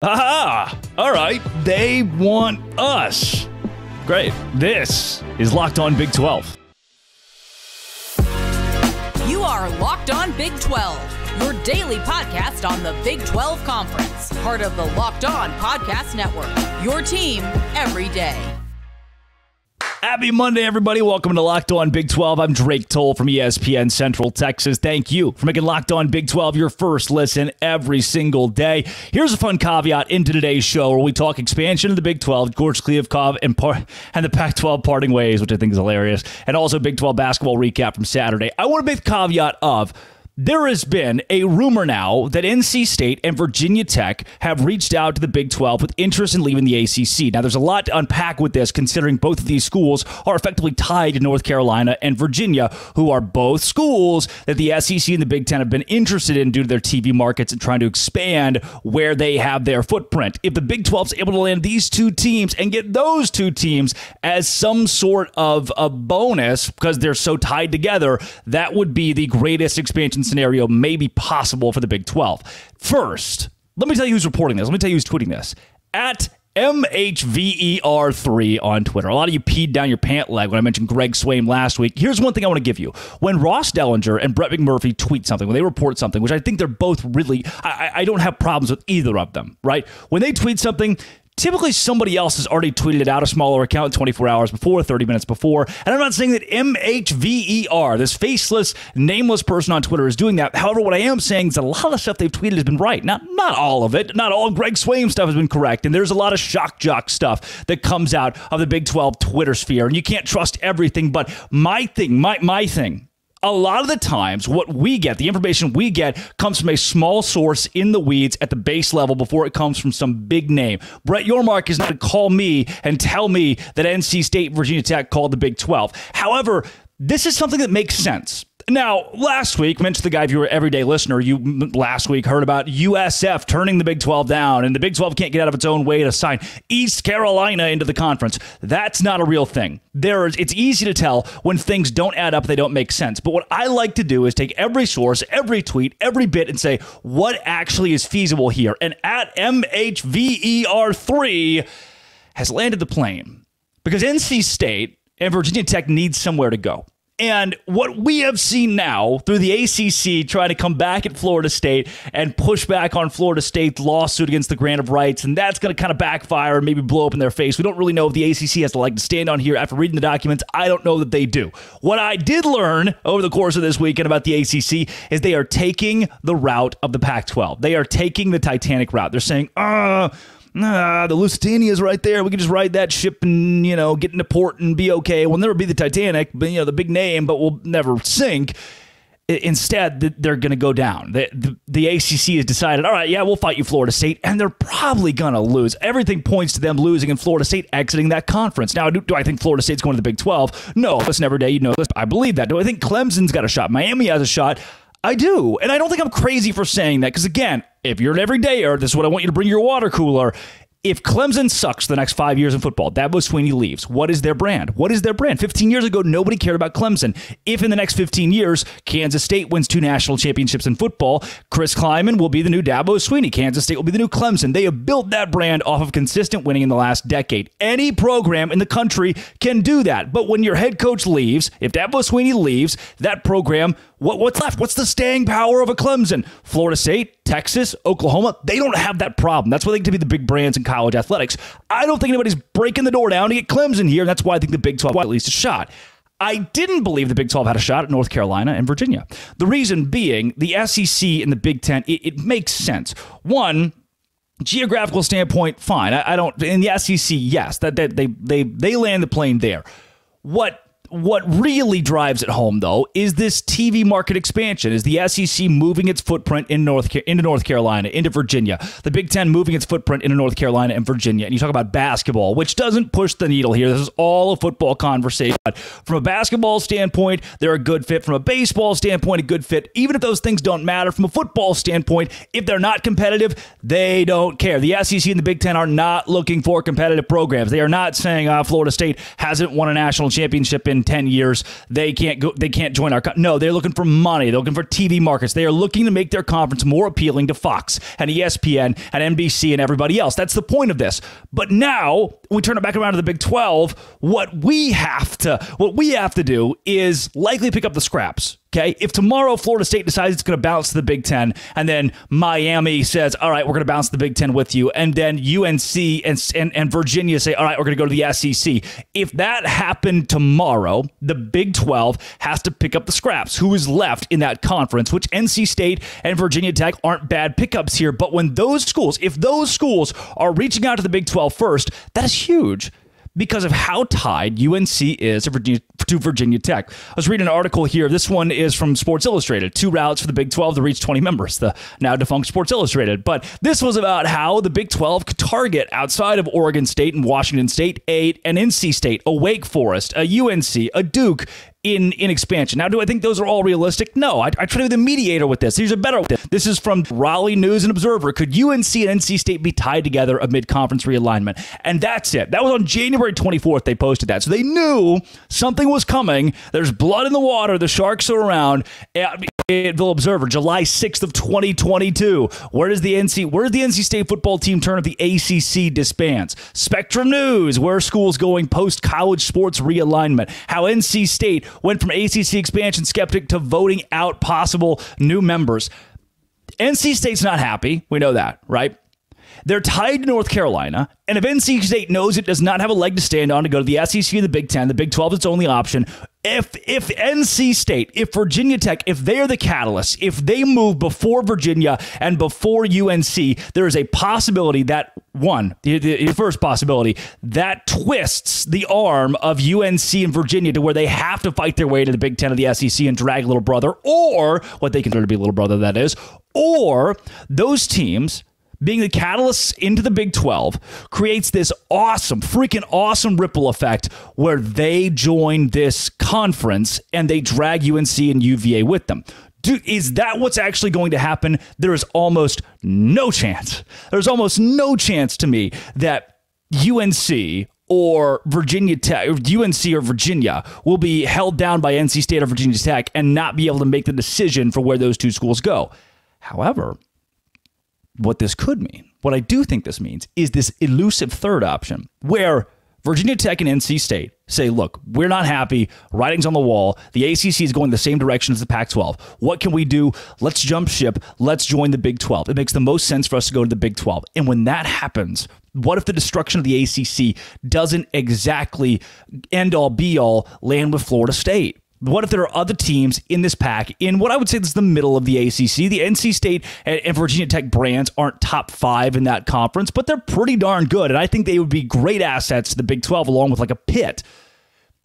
Aha! All right, they want us. Great. This is Locked On Big 12. You are Locked On Big 12, your daily podcast on the Big 12 Conference, part of the Locked On Podcast Network, your team every day. Happy Monday, everybody. Welcome to Locked On Big 12. I'm Drake Toll from ESPN Central Texas. Thank you for making Locked On Big 12 your first listen every single day. Here's a fun caveat into today's show where we talk expansion of the Big 12, George Kliavkov and the Pac-12 parting ways, which I think is hilarious, and also Big 12 basketball recap from Saturday. I want to make the caveat of there has been a rumor now that NC State and Virginia Tech have reached out to the Big 12 with interest in leaving the ACC. Now, there's a lot to unpack with this, considering both of these schools are effectively tied to North Carolina and Virginia, who are both schools that the SEC and the Big Ten have been interested in due to their TV markets and trying to expand where they have their footprint. If the Big 12 is able to land these two teams and get those two teams as some sort of a bonus because they're so tied together, that would be the greatest expansion scenario maybe possible for the Big 12. First, let me tell you who's reporting this. Let me tell you who's tweeting this. At MHVER3 on Twitter. A lot of you peed down your pant leg when I mentioned Greg Swaim last week. Here's one thing I want to give you. When Ross Dellinger and Brett McMurphy tweet something, when they report something, which I think they're both really, I don't have problems with either of them, right? When they tweet something, typically somebody else has already tweeted it out, a smaller account, 24 hours before, 30 minutes before. And I'm not saying that MHVER, this faceless, nameless person on Twitter, is doing that. However, what I am saying is that a lot of the stuff they've tweeted has been right. Not all of it. Not all of Greg Swaim stuff has been correct. And there's a lot of shock jock stuff that comes out of the Big 12 Twitter sphere. And you can't trust everything. But my thing, a lot of the times, what we get, the information we get, comes from a small source in the weeds at the base level before it comes from some big name. Brett Yormark is not going to call me and tell me that NC State and Virginia Tech called the Big 12. However, this is something that makes sense. Now, last week, mentioned the guy, if you were an everyday listener, you last week heard about USF turning the Big 12 down, and the Big 12 can't get out of its own way to sign East Carolina into the conference. That's not a real thing. It's easy to tell when things don't add up, they don't make sense. But what I like to do is take every source, every tweet, every bit, and say, what actually is feasible here? And at MHVER3 has landed the plane. Because NC State and Virginia Tech need somewhere to go. And what we have seen now through the ACC trying to come back at Florida State and push back on Florida State's lawsuit against the grant of rights, and that's going to kind of backfire and maybe blow up in their face. We don't really know if the ACC has the leg to stand on here after reading the documents. I don't know that they do. What I did learn over the course of this weekend about the ACC is they are taking the route of the Pac-12. They are taking the Titanic route. They're saying, the Lusitania is right there. We can just ride that ship and, get into port and be okay. We'll never be the Titanic, but, the big name, but we'll never sink. Instead, they're going to go down. The ACC has decided, all right, yeah, we'll fight you, Florida State, and they're probably going to lose. Everything points to them losing and Florida State exiting that conference. Now, do I think Florida State's going to the Big 12? No. Listen, every day, this. I believe that. Do I think Clemson's got a shot? Miami has a shot? I do. And I don't think I'm crazy for saying that because, again, if you're an everydayer, this is what I want you to bring your water cooler. If Clemson sucks the next 5 years in football, Dabo Swinney leaves. What is their brand? 15 years ago, nobody cared about Clemson. If in the next 15 years, Kansas State wins 2 national championships in football, Chris Kleiman will be the new Dabo Swinney. Kansas State will be the new Clemson. They have built that brand off of consistent winning in the last decade. Any program in the country can do that. But when your head coach leaves, if Dabo Swinney leaves, that program, what's left? What's the staying power of a Clemson? Florida State, Texas, Oklahoma, they don't have that problem. That's why they get to be the big brands in college athletics. I don't think anybody's breaking the door down to get Clemson here. That's why I think the Big 12 at least a shot. I didn't believe the Big 12 had a shot at North Carolina and Virginia. The reason being the SEC and the Big 10, it makes sense. One, geographical standpoint, fine. I don't, in the SEC, yes, that they land the plane there. What really drives it home, though, is this TV market expansion, is the SEC moving its footprint into North Carolina, into Virginia, the Big Ten moving its footprint into North Carolina and Virginia. And you talk about basketball, which doesn't push the needle here. This is all a football conversation. But from a basketball standpoint, they're a good fit. From a baseball standpoint, a good fit. Even if those things don't matter, from a football standpoint, if they're not competitive, they don't care. The SEC and the Big Ten are not looking for competitive programs. They are not saying Florida State hasn't won a national championship in in 10 years, they can't join our no, they're looking for money. They're looking for TV markets. They are looking to make their conference more appealing to Fox and ESPN and NBC and everybody else. That's the point of this. But now we turn it back around to the Big 12. What we have to do is likely pick up the scraps. Okay, if tomorrow Florida State decides it's going to bounce to the Big 10, and then Miami says, all right, we're going to bounce to the Big 10 with you, and then UNC and Virginia say, all right, we're going to go to the SEC. If that happened tomorrow, the Big 12 has to pick up the scraps. Who is left in that conference, which NC State and Virginia Tech aren't bad pickups here, but when if those schools are reaching out to the Big 12 first, that is huge, because of how tied UNC is to Virginia Tech. I was reading an article here. This one is from Sports Illustrated. 2 routes for the Big 12 to reach 20 members, the now defunct Sports Illustrated. But this was about how the Big 12 could target, outside of Oregon State and Washington State, an NC State, a Wake Forest, a UNC, a Duke, in expansion. Now, do I think those are all realistic? No. I try to be the mediator with this. Here's a better one. This is from Raleigh News and Observer. Could UNC and NC State be tied together amid conference realignment? And that's it. That was on January 24th they posted that. So they knew something was coming. There's blood in the water. The Sharks are around. Fayetteville Observer, July 6th of 2022. Where does the NC State football team turn if the ACC disbands? Spectrum News, where are schools going post-college sports realignment? How NC State went from ACC expansion skeptic to voting out possible new members. NC State's not happy. We know that, right? They're tied to North Carolina, and if NC State knows it does not have a leg to stand on to go to the SEC or the Big 10, the Big 12 is its only option. If NC State, if Virginia Tech, if they are the catalyst, if they move before Virginia and before UNC, there is a possibility that, the first possibility, that twists the arm of UNC and Virginia to where they have to fight their way to the Big 10 of the SEC and drag little brother, or what they consider to be little brother, that is, or those teams being the catalysts into the Big 12 creates this freaking awesome ripple effect where they join this conference and they drag UNC and UVA with them. Is that what's actually going to happen? There is almost no chance. There's almost no chance to me that UNC or Virginia Tech, UNC or Virginia will be held down by NC State or Virginia Tech and not be able to make the decision for where those two schools go. However, what this could mean, what I do think this means, is this elusive third option where Virginia Tech and NC State say, look, we're not happy. Writing's on the wall. The ACC is going the same direction as the Pac-12. What can we do? Let's jump ship. Let's join the Big 12. It makes the most sense for us to go to the Big 12. And when that happens, what if the destruction of the ACC doesn't exactly end-all, be-all land with Florida State? What if there are other teams in this pack in what I would say is the middle of the ACC? The NC State and Virginia Tech brands aren't top 5 in that conference, but they're pretty darn good. And I think they would be great assets to the Big 12 along with like a Pitt.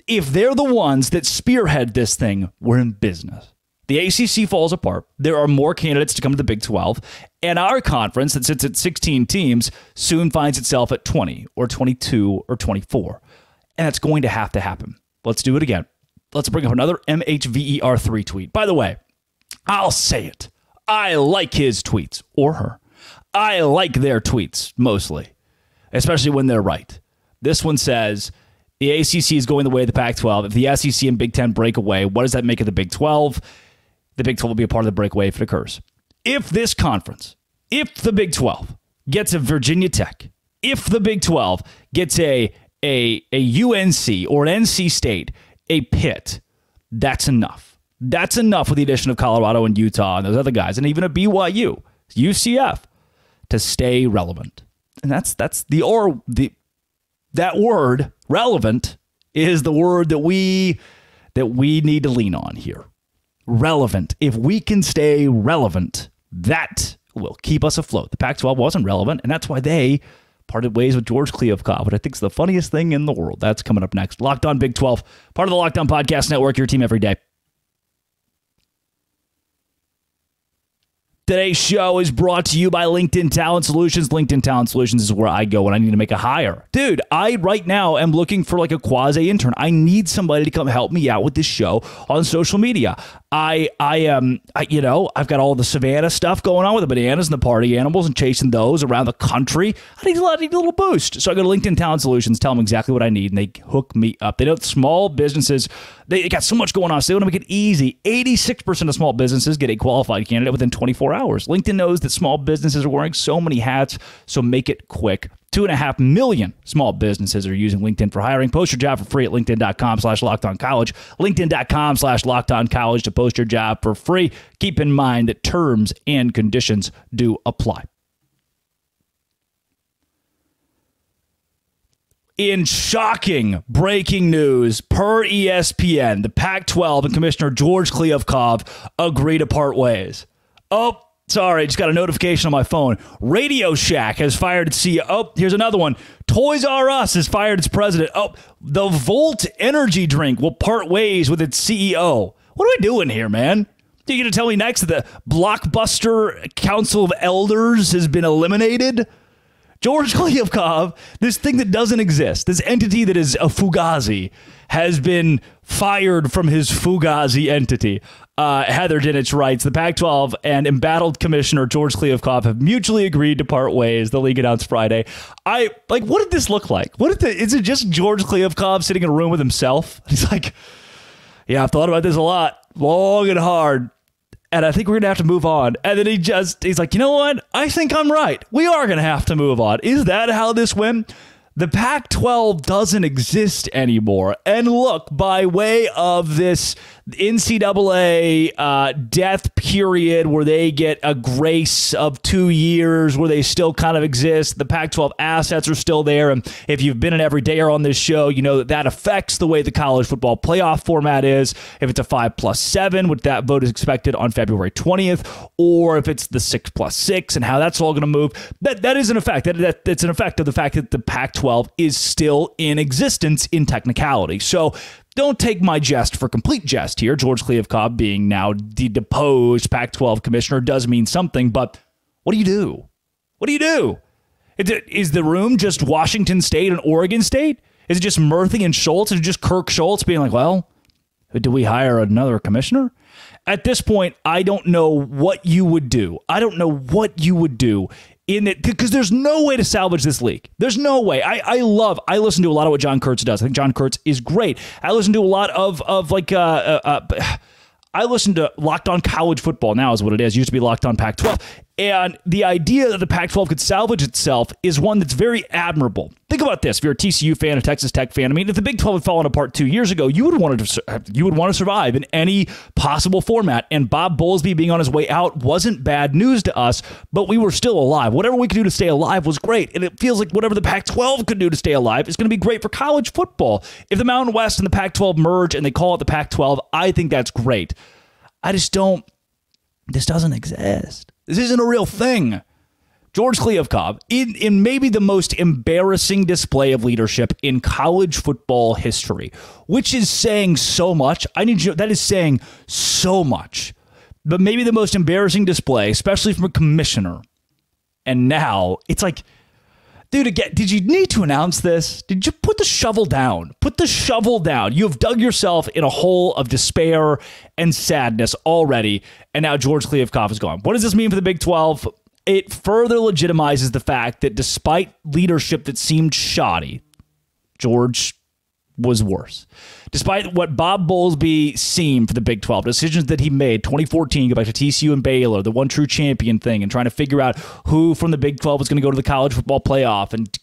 If they're the ones that spearhead this thing, we're in business. The ACC falls apart. There are more candidates to come to the Big 12. And our conference that sits at 16 teams soon finds itself at 20 or 22 or 24. And that's going to happen. Let's do it again. Let's bring up another MHVER3 tweet. By the way, I'll say it. I like his tweets, or her. I like their tweets, mostly, especially when they're right. This one says, the ACC is going the way of the Pac-12. If the SEC and Big 10 break away, what does that make of the Big 12? The Big 12 will be a part of the breakaway if it occurs. If this conference, if the Big 12 gets a Virginia Tech, if the Big 12 gets a UNC or an NC State, a Pitt, that's enough. That's enough with the addition of Colorado and Utah and those other guys, and even a BYU, UCF, to stay relevant. And that word, relevant, is the word that we need to lean on here. Relevant. If we can stay relevant, that will keep us afloat. The Pac-12 wasn't relevant, and that's why they parted ways with George Kliavkoff, which I think is the funniest thing in the world. That's coming up next. Locked On Big 12, part of the Locked On Podcast Network, your team every day. Today's show is brought to you by LinkedIn Talent Solutions. LinkedIn Talent Solutions is where I go when I need to make a hire. Dude, I right now am looking for like a quasi intern. I need somebody to come help me out with this show on social media. I've got all the Savannah stuff going on with the bananas and the party animals and chasing those around the country. I need a little boost. So I go to LinkedIn Talent Solutions, tell them exactly what I need, and they hook me up. They know small businesses, they got so much going on, so they want to make it easy. 86% of small businesses get a qualified candidate within 24 hours. LinkedIn knows that small businesses are wearing so many hats, so make it quick. 2.5 million small businesses are using LinkedIn for hiring. Post your job for free at linkedin.com/lockedoncollege. LinkedIn.com/lockedoncollege to post your job for free. Keep in mind that terms and conditions do apply. In shocking breaking news, per ESPN, the Pac-12 and Commissioner George Kliavkoff agree to part ways. Oh, sorry, just got a notification on my phone. Radio Shack has fired its CEO. Oh, here's another one. Toys R Us has fired its president. Oh, the Volt energy drink will part ways with its CEO. What are we doing here, man? Are you going to tell me next that the Blockbuster Council of Elders has been eliminated? George Kliavkoff, this thing that doesn't exist, this entity that is a Fugazi, has been fired from his Fugazi entity. Heather Dinich writes, the Pac-12 and embattled Commissioner George Kliavkoff have mutually agreed to part ways, the league announced Friday. What did this look like? Is it just George Kliavkoff sitting in a room with himself? He's like, yeah, I've thought about this a lot, long and hard. And I think we're going to have to move on. And then he's like, you know what? I think I'm right. We are going to have to move on. Is that how this went? The Pac-12 doesn't exist anymore. And look, by way of this NCAA death period where they get a grace of 2 years where they still kind of exist, the Pac-12 assets are still there. And if you've been an everydayer on this show, you know that affects the way the college football playoff format is. If it's a 5+7, which that vote is expected on February 20th, or if it's the 6+6 and how that's all going to move, that is an effect. That's an effect of the fact that the Pac-12 is still in existence in technicality. So don't take my jest for complete jest here. George Kliavkoff being now the deposed Pac-12 commissioner does mean something, but what do you do? What do you do? Is the room just Washington State and Oregon State? Is it just Murphy and Schultz? Is it just Kirk Schultz being like, well, do we hire another commissioner? At this point, I don't know what you would do. I don't know what you would do in it, because there's no way to salvage this league. There's no way. I listen to a lot of what John Kurtz does. I think John Kurtz is great. I listen to a lot of I listen to Locked On College Football now is what it is. It used to be Locked On Pac-12. And the idea that the Pac-12 could salvage itself is one that's very admirable. Think about this. If you're a TCU fan, a Texas Tech fan, I mean, if the Big 12 had fallen apart 2 years ago, you would want to survive in any possible format. And Bob Bowlesby being on his way out wasn't bad news to us, but we were still alive. Whatever we could do to stay alive was great. And it feels like whatever the Pac-12 could do to stay alive is going to be great for college football. If the Mountain West and the Pac-12 merge and they call it the Pac-12, I think that's great. This doesn't exist. This isn't a real thing. George Kliavkoff, in maybe the most embarrassing display of leadership in college football history, which is saying so much. That is saying so much. But maybe the most embarrassing display, especially from a commissioner. And now it's like, dude, again, did you need to announce this? Did you put the shovel down? Put the shovel down. You have dug yourself in a hole of despair and sadness already, and now George Kliavkoff is gone. What does this mean for the Big 12? It further legitimizes the fact that despite leadership that seemed shoddy, George was worse. Despite what Bob Bowlesby seemed for the Big 12, decisions that he made, 2014, go back to TCU and Baylor, the one true champion thing, and trying to figure out who from the Big 12 was going to go to the college football playoff, and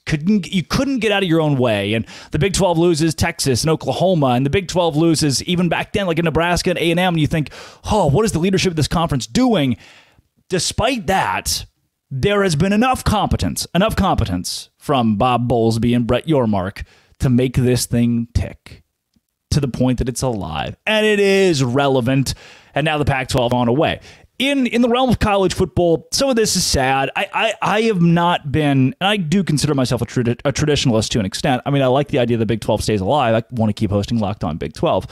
you couldn't get out of your own way. And the Big 12 loses Texas and Oklahoma, and the Big 12 loses even back then, like in Nebraska and A&M, and you think, oh, what is the leadership of this conference doing? Despite that, there has been enough competence from Bob Bowlesby and Brett Yormark to make this thing tick to the point that it's alive. And it is relevant. And now the Pac-12 on away. In the realm of college football, some of this is sad. I have not been, and I do consider myself a traditionalist to an extent. I mean, I like the idea the Big 12 stays alive. I want to keep hosting Locked On Big 12.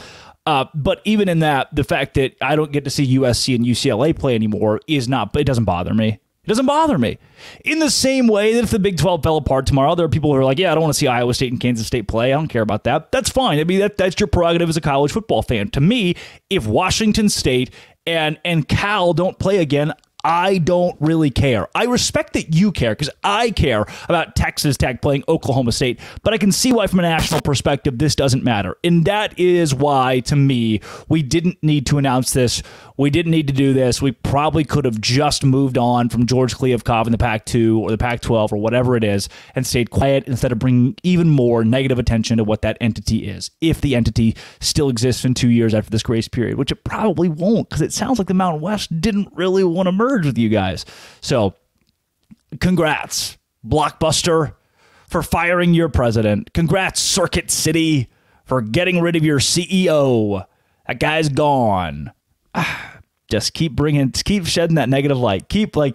But even in that, the fact that I don't get to see USC and UCLA play anymore it doesn't bother me. It doesn't bother me. In the same way that if the Big 12 fell apart tomorrow, there are people who are like, yeah, I don't want to see Iowa State and Kansas State play. I don't care about that. That's fine. I mean, that's your prerogative as a college football fan. To me, if Washington State and Cal don't play again, I don't really care. I respect that you care because I care about Texas Tech playing Oklahoma State, but I can see why from a national perspective this doesn't matter. And that is why, to me, we didn't need to announce this. We didn't need to do this. We probably could have just moved on from George Kliavkov in the Pac-2 or the Pac-12 or whatever it is and stayed quiet instead of bringing even more negative attention to what that entity is, if the entity still exists in 2 years after this grace period, which it probably won't because it sounds like the Mountain West didn't really want to merge with you guys. So, congrats, Blockbuster, for firing your president. Congrats, Circuit City, for getting rid of your CEO. That guy's gone. Just keep shedding that negative light. Keep finally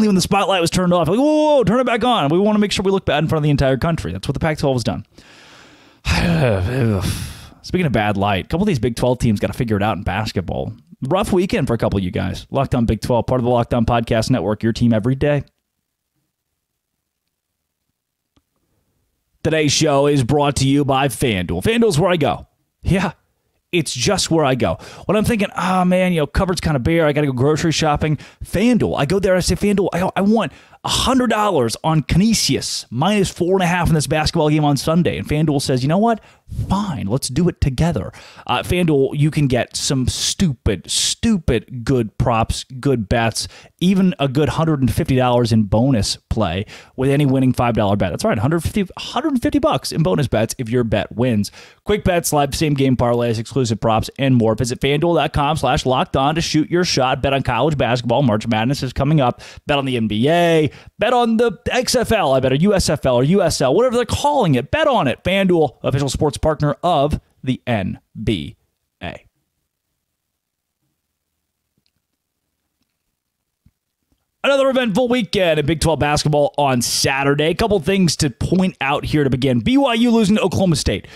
when the spotlight was turned off, whoa, turn it back on. We want to make sure we look bad in front of the entire country. That's what the Pac-12 has done. Speaking of bad light, a couple of these Big 12 teams got to figure it out in basketball. Rough weekend for a couple of you guys. Locked On Big 12, part of the Locked On Podcast Network, your team every day. Today's show is brought to you by FanDuel. FanDuel's where I go. Yeah, it's just where I go. When I'm thinking, cupboard's kind of bare, I got to go grocery shopping, FanDuel. I go there, I say, FanDuel, I want $100 on Canisius, minus 4.5 in this basketball game on Sunday. And FanDuel says, you know what? Fine, let's do it together. FanDuel, you can get some stupid good props, good bets, even a good $150 in bonus play with any winning $5 bet. That's right, $150 in bonus bets if your bet wins. Quick bets, live same game parlays, exclusive props, and more. Visit FanDuel.com/lockedon to shoot your shot. Bet on college basketball. March Madness is coming up. Bet on the NBA. Bet on the XFL. I bet, or USFL or USL, whatever they're calling it. Bet on it. FanDuel, official sports partner of the NBA. Another eventful weekend in Big 12 basketball on Saturday. A couple things to point out here to begin. BYU losing to Oklahoma State.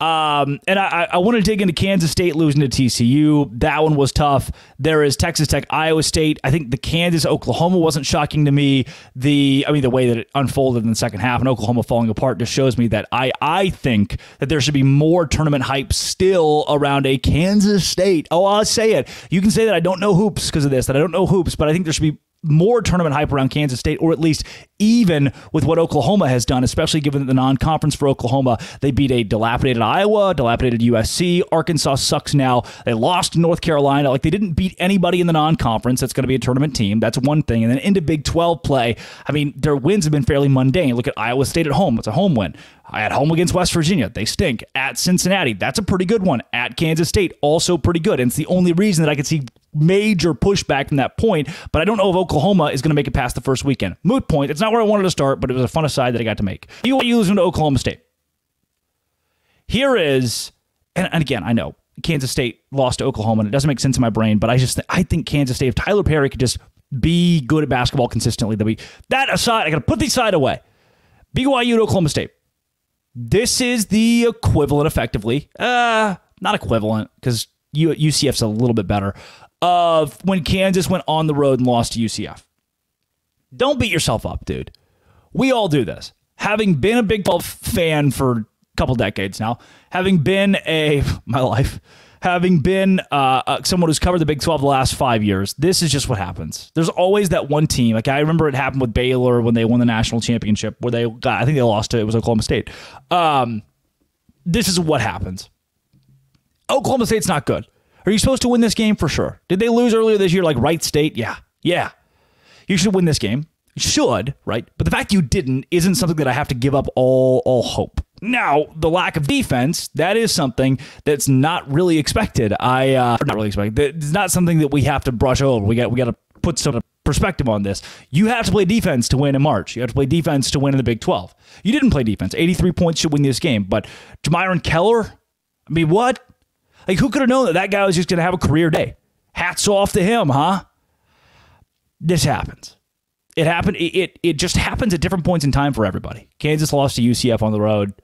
And I want to dig into Kansas State losing to TCU. That one was tough. There is Texas Tech, Iowa State. I think the Kansas-Oklahoma wasn't shocking to me. The way that it unfolded in the second half and Oklahoma falling apart just shows me that I think that there should be more tournament hype still around a Kansas State. Oh, I'll say it. You can say that I don't know hoops because of this, that I don't know hoops, but I think there should be more tournament hype around Kansas State, or at least even with what Oklahoma has done, especially given the non-conference for Oklahoma. They beat a dilapidated Iowa, dilapidated USC. Arkansas sucks now. They lost to North Carolina. They didn't beat anybody in the non-conference that's going to be a tournament team. That's one thing. And then into Big 12 play, their wins have been fairly mundane. Look at Iowa State at home. It's a home win. At home against West Virginia, they stink. At Cincinnati, that's a pretty good one. At Kansas State, also pretty good. And it's the only reason that I could see major pushback from that point, but I don't know if Oklahoma is going to make it past the first weekend. Moot point. It's not where I wanted to start, but it was a fun aside that I got to make. BYU losing to Oklahoma State. Here is, and again, I know Kansas State lost to Oklahoma, and it doesn't make sense in my brain, but I think Kansas State, if Tyler Perry could just be good at basketball consistently, that aside, I got to put these side away. BYU to Oklahoma State. This is the equivalent, effectively, not equivalent, because UCF's a little bit better, of when Kansas went on the road and lost to UCF. Don't beat yourself up, dude. We all do this. Having been a Big 12 fan for a couple decades now, having been someone who's covered the Big 12 the last 5 years, this is just what happens. There's always that one team. I remember it happened with Baylor when they won the national championship, where I think they lost to, it was Oklahoma State. This is what happens. Oklahoma State's not good. Are you supposed to win this game? For sure. Did they lose earlier this year like Wright State? Yeah. You should win this game. You should, right? But the fact you didn't isn't something that I have to give up all hope. Now, the lack of defense, that is something that's not really expected. Not really expected. It's not something that we have to brush over. We got to put some perspective on this. You have to play defense to win in March. You have to play defense to win in the Big 12. You didn't play defense. 83 points should win this game. But Jamyron Keller, what? Who could have known that guy was just going to have a career day? Hats off to him, huh? This happens. It happened. It just happens at different points in time for everybody. Kansas lost to UCF on the road.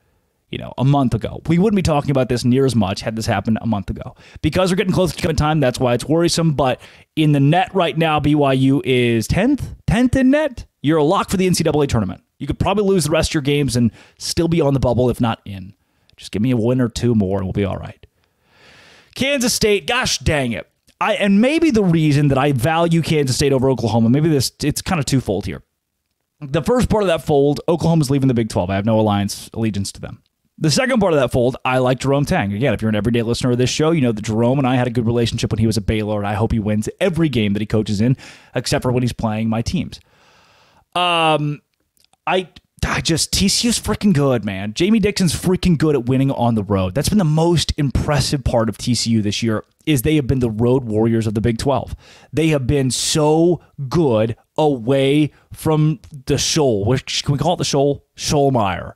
a month ago. We wouldn't be talking about this near as much had this happened a month ago. Because we're getting close to time, that's why it's worrisome. But in the net right now, BYU is 10th in net. You're a lock for the NCAA tournament. You could probably lose the rest of your games and still be on the bubble, if not in. Just give me a win or two more and we'll be all right. Kansas State, gosh dang it. And maybe the reason that I value Kansas State over Oklahoma, maybe it's kind of twofold here. The first part of that fold, Oklahoma's leaving the Big 12. I have no allegiance to them. The second part of that fold, I like Jerome Tang. Again, if you're an everyday listener of this show, you know that Jerome and I had a good relationship when he was at Baylor, and I hope he wins every game that he coaches in, except for when he's playing my teams. TCU's freaking good, man. Jamie Dixon's freaking good at winning on the road. That's been the most impressive part of TCU this year, is they have been the road warriors of the Big 12. They have been so good away from the shoal. Can we call it the shoal? Shoalmire.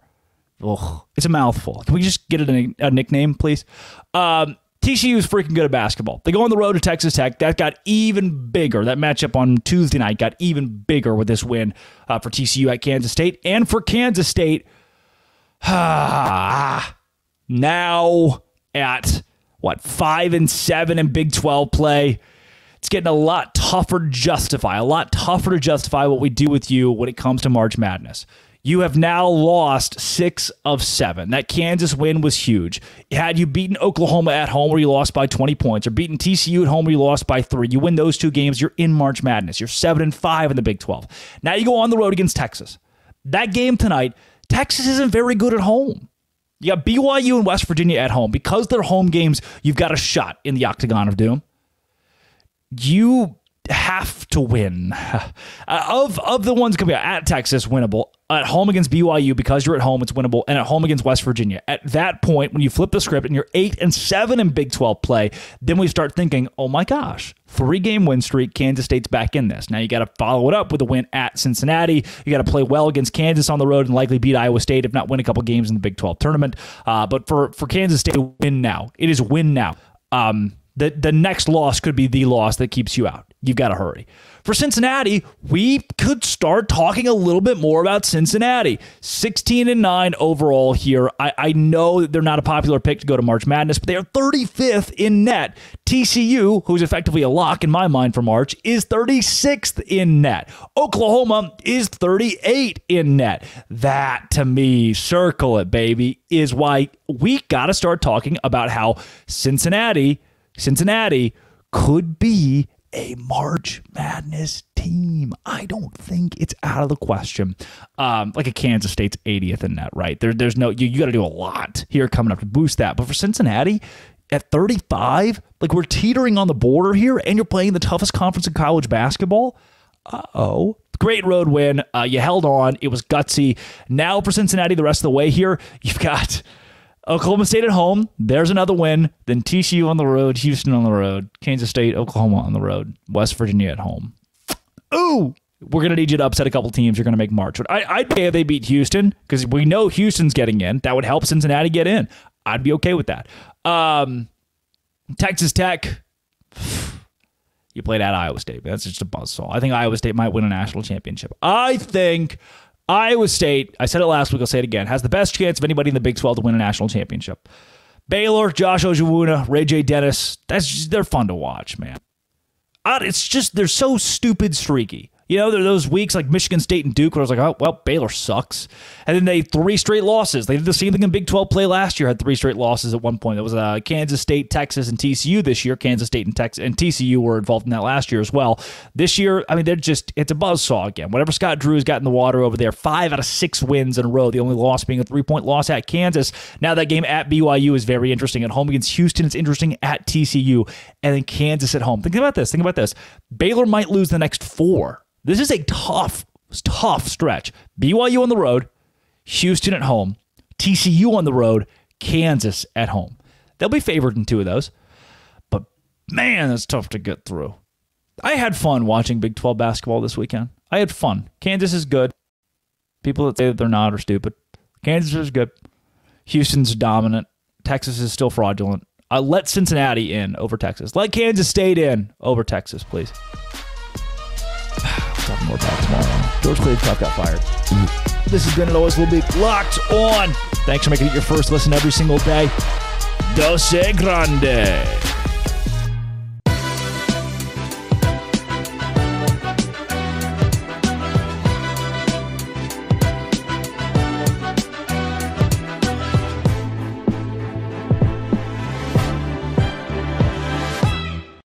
Ugh, it's a mouthful. Can we just get it a nickname, please? TCU is freaking good at basketball. They go on the road to Texas Tech. That got even bigger. That matchup on Tuesday night got even bigger with this win for TCU at Kansas State. And for Kansas State, now at, 5-7 in Big 12 play, it's getting a lot tougher to justify what we do with you when it comes to March Madness. You have now lost 6 of 7. That Kansas win was huge. Had you beaten Oklahoma at home where you lost by 20 points, or beaten TCU at home where you lost by 3, you win those 2 games, you're in March Madness. You're 7-5 in the Big 12. Now you go on the road against Texas. That game tonight, Texas isn't very good at home. You got BYU and West Virginia at home. Because they're home games, you've got a shot in the Octagon of Doom. You have to win. Of the ones coming out at Texas, winnable. At home against BYU, because you're at home, it's winnable. And at home against West Virginia. At that point, when you flip the script and you're 8-7 in Big 12 play, then we start thinking, oh my gosh, 3-game win streak, Kansas State's back in this. Now you got to follow it up with a win at Cincinnati. You got to play well against Kansas on the road and likely beat Iowa State, if not win a couple games in the Big 12 tournament. But for Kansas State, win now. It is win now. The next loss could be the loss that keeps you out. You've got to hurry. For Cincinnati, we could start talking a little bit more about Cincinnati. 16-9 overall here. I know that they're not a popular pick to go to March Madness, but they are 35th in net. TCU, who's effectively a lock in my mind for March, is 36th in net. Oklahoma is 38 in net. That, to me, circle it, baby, is why we got to start talking about how Cincinnati could be a March Madness team. I don't think it's out of the question. Like a Kansas State's 80th in net, right? There's no, you got to do a lot here coming up to boost that. But for Cincinnati at 35, like we're teetering on the border here, and you're playing the toughest conference in college basketball. Uh-oh. Great road win. You held on. It was gutsy. Now for Cincinnati, the rest of the way here, you've got Oklahoma State at home. There's another win. Then TCU on the road, Houston on the road, Kansas State, Oklahoma on the road, West Virginia at home. Ooh, we're going to need you to upset a couple teams. You're going to make March. I'd pay if they beat Houston, because we know Houston's getting in. That would help Cincinnati get in. I'd be okay with that. Texas Tech, you played at Iowa State. That's just a buzzsaw. I think Iowa State might win a national championship. I think Iowa State, I said it last week, I'll say it again, has the best chance of anybody in the Big 12 to win a national championship. Baylor, Josh Ojewuna, Ray J. Dennis, they're fun to watch, man. It's just, they're so stupid streaky. You know, there are those weeks like Michigan State and Duke where I was like, oh, well, Baylor sucks. And then they 3 straight losses. They did the same thing in Big 12 play last year, had 3 straight losses at one point. It was Kansas State, Texas, and TCU this year. Kansas State and Texas and TCU were involved in that last year as well. This year, I mean, it's a buzzsaw again. Whatever Scott Drew's got in the water over there, 5 out of 6 wins in a row. The only loss being a 3-point loss at Kansas. Now that game at BYU is very interesting. At home against Houston, it's interesting at TCU. And then Kansas at home. Think about this. Baylor might lose the next 4. This is a tough stretch. BYU on the road, Houston at home, TCU on the road, Kansas at home. They'll be favored in 2 of those. But, man, that's tough to get through. I had fun watching Big 12 basketball this weekend. I had fun. Kansas is good. People that say that they're not are stupid. Kansas is good. Houston's dominant. Texas is still fraudulent. Let Cincinnati in over Texas. Let Kansas State in over Texas, please. We'll talk more about it tomorrow. George Clay's got fired. This has been, it always will be, Locked On Thanks for making it your first listen every single day. Dose Grande.